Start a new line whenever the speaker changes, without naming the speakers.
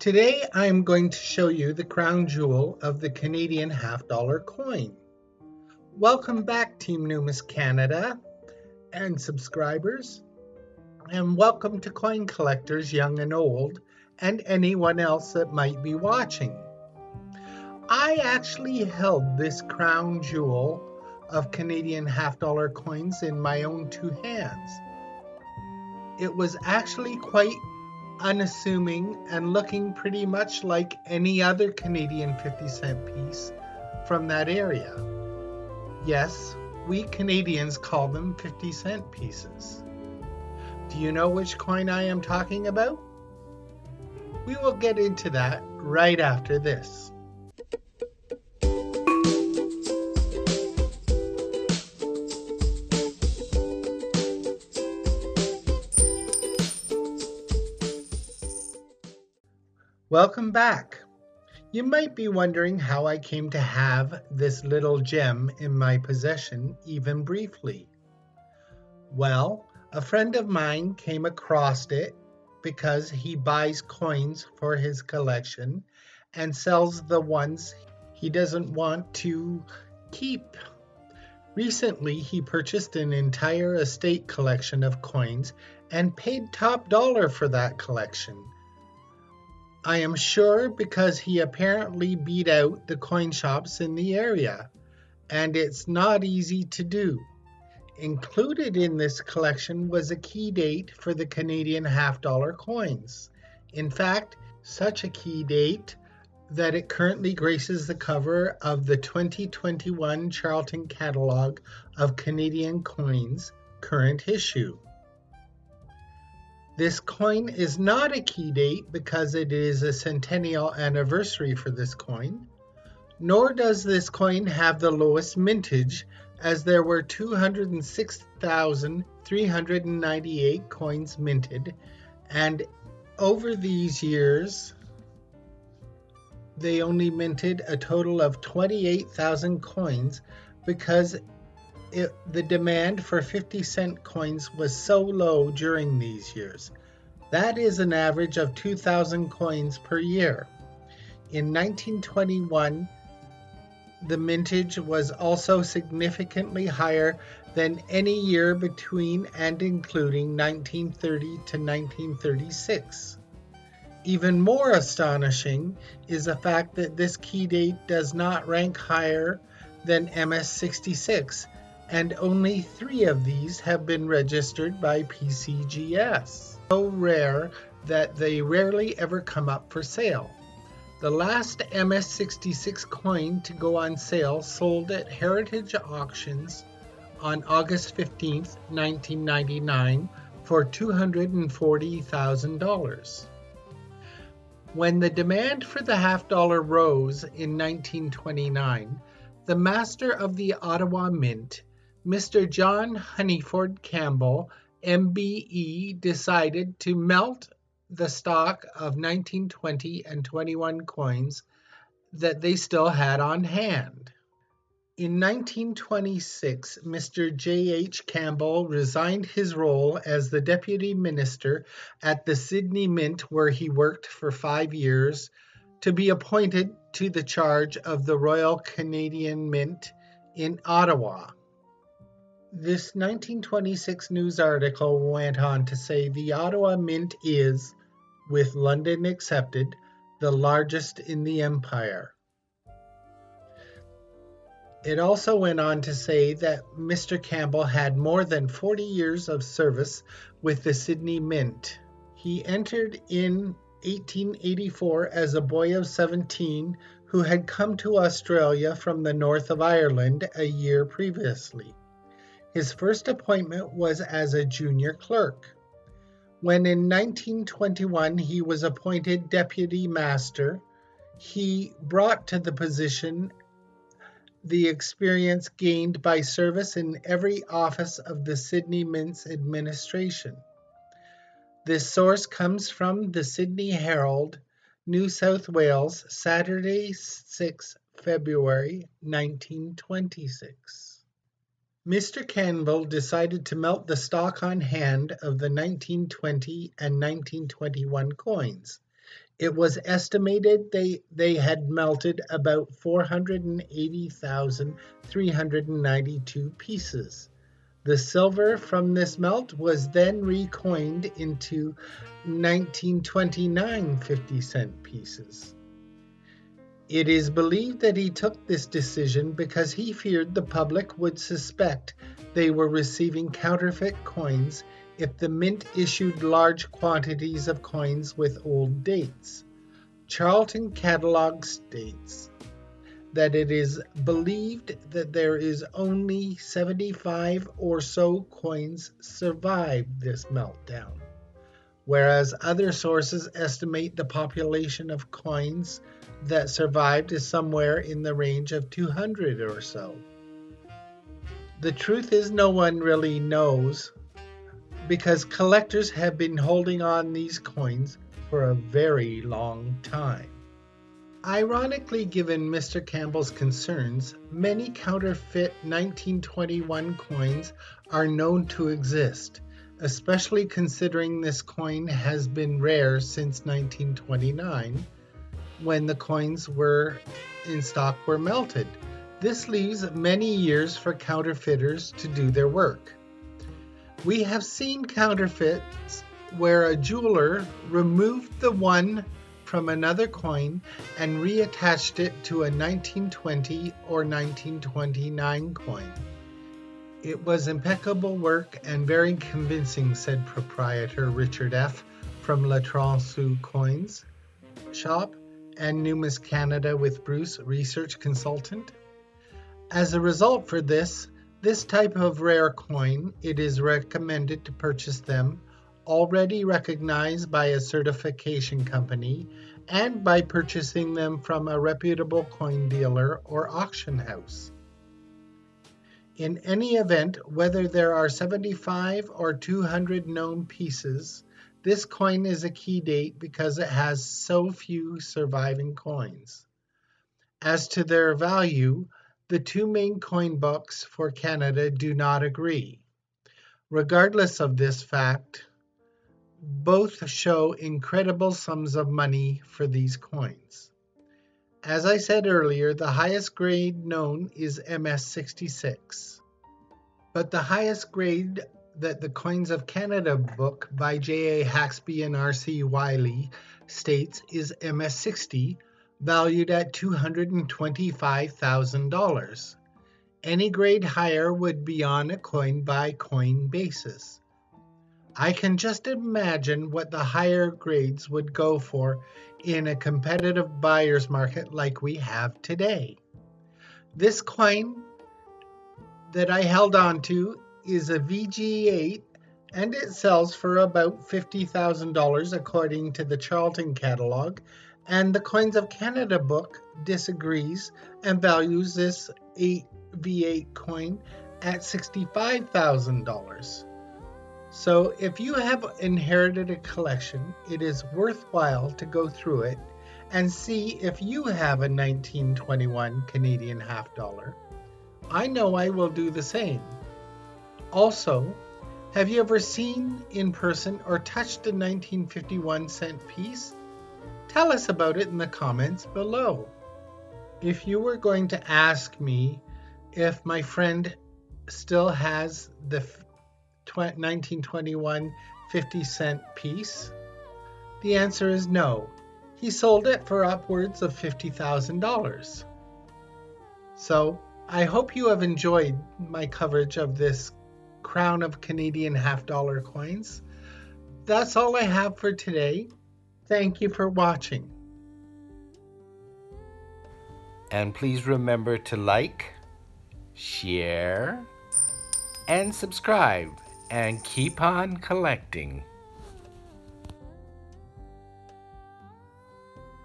Today I'm going to show you the crown jewel of the Canadian half-dollar coin. Welcome back, Team Numis Canada and subscribers, and welcome to coin collectors young and old, and anyone else that might be watching. I actually held this crown jewel of Canadian half-dollar coins in my own two hands. It was actually quite unassuming and looking pretty much like any other Canadian 50-cent piece from that area. Yes, we Canadians call them 50-cent pieces. Do you know which coin I am talking about? We will get into that right after this. Welcome back. You might be wondering how I came to have this little gem in my possession, even briefly. Well, a friend of mine came across it because he buys coins for his collection and sells the ones he doesn't want to keep. Recently, he purchased an entire estate collection of coins and paid top dollar for that collection. I am sure because he apparently beat out the coin shops in the area, and it's not easy to do. Included in this collection was a key date for the Canadian half-dollar coins. In fact, such a key date that it currently graces the cover of the 2021 Charlton Catalogue of Canadian Coins, current issue. This coin is not a key date because it is a centennial anniversary for this coin, nor does this coin have the lowest mintage, as there were 206,398 coins minted, and over these years, they only minted a total of 28,000 coins because the demand for 50-cent coins was so low during these years. That is an average of 2,000 coins per year. In 1921, the mintage was also significantly higher than any year between and including 1930 to 1936. Even more astonishing is the fact that this key date does not rank higher than MS-66, and only 3 of these have been registered by PCGS. So rare that they rarely ever come up for sale. The last MS-66 coin to go on sale sold at Heritage Auctions on August 15, 1999 for $240,000. When the demand for the half-dollar rose in 1929, the master of the Ottawa Mint, Mr. John Honeyford Campbell, MBE, decided to melt the stock of 1920 and 21 coins that they still had on hand. In 1926, Mr. J.H. Campbell resigned his role as the deputy minister at the Sydney Mint, where he worked for 5 years, to be appointed to the charge of the Royal Canadian Mint in Ottawa. This 1926 news article went on to say the Ottawa Mint is, with London accepted, the largest in the empire. It also went on to say that Mr. Campbell had more than 40 years of service with the Sydney Mint. He entered in 1884 as a boy of 17 who had come to Australia from the north of Ireland a year previously. His first appointment was as a junior clerk. When in 1921 he was appointed deputy master, he brought to the position the experience gained by service in every office of the Sydney Mint's administration. This source comes from the Sydney Herald, New South Wales, Saturday, 6 February 1926. Mr. Campbell decided to melt the stock on hand of the 1920 and 1921 coins. It was estimated they had melted about 480,392 pieces. The silver from this melt was then recoined into 1929 50-cent pieces. It is believed that he took this decision because he feared the public would suspect they were receiving counterfeit coins if the mint issued large quantities of coins with old dates. Charlton Catalog states that it is believed that there is only 75 or so coins survived this meltdown, whereas other sources estimate the population of coins that survived is somewhere in the range of 200 or so. The truth is no one really knows, because collectors have been holding on these coins for a very long time. Ironically, given Mr. Campbell's concerns, many counterfeit 1921 coins are known to exist, especially considering this coin has been rare since 1929, when the coins were in stock were melted. This leaves many years for counterfeiters to do their work. We have seen counterfeits where a jeweler removed the one from another coin and reattached it to a 1920 or 1929 coin. It was impeccable work and very convincing, said proprietor Richard F. from La Transu Coins Shop and Numis Canada with Bruce, research consultant. As a result for this type of rare coin, it is recommended to purchase them already recognized by a certification company and by purchasing them from a reputable coin dealer or auction house. In any event, whether there are 75 or 200 known pieces, this coin is a key date because it has so few surviving coins. As to their value, the two main coin books for Canada do not agree. Regardless of this fact, both show incredible sums of money for these coins. As I said earlier, the highest grade known is MS66. But the highest grade that the Coins of Canada book by J.A. Haxby and R.C. Wiley states is MS60, valued at $225,000. Any grade higher would be on a coin-by-coin basis. I can just imagine what the higher grades would go for in a competitive buyer's market like we have today. This coin that I held on to is a VG8 and it sells for about $50,000 according to the Charlton catalog, and the Coins of Canada book disagrees and values this V8 coin at $65,000. So if you have inherited a collection, it is worthwhile to go through it and see if you have a 1921 Canadian half dollar. I know I will do the same. Also, have you ever seen in person or touched a 1951 cent piece? Tell us about it in the comments below. If you were going to ask me if my friend still has the 1921 50-cent piece, the answer is no. He sold it for upwards of $50,000. So, I hope you have enjoyed my coverage of this crown of Canadian half-dollar coins. That's all I have for today. Thank you for watching.
And please remember to like, share, and subscribe, and keep on collecting.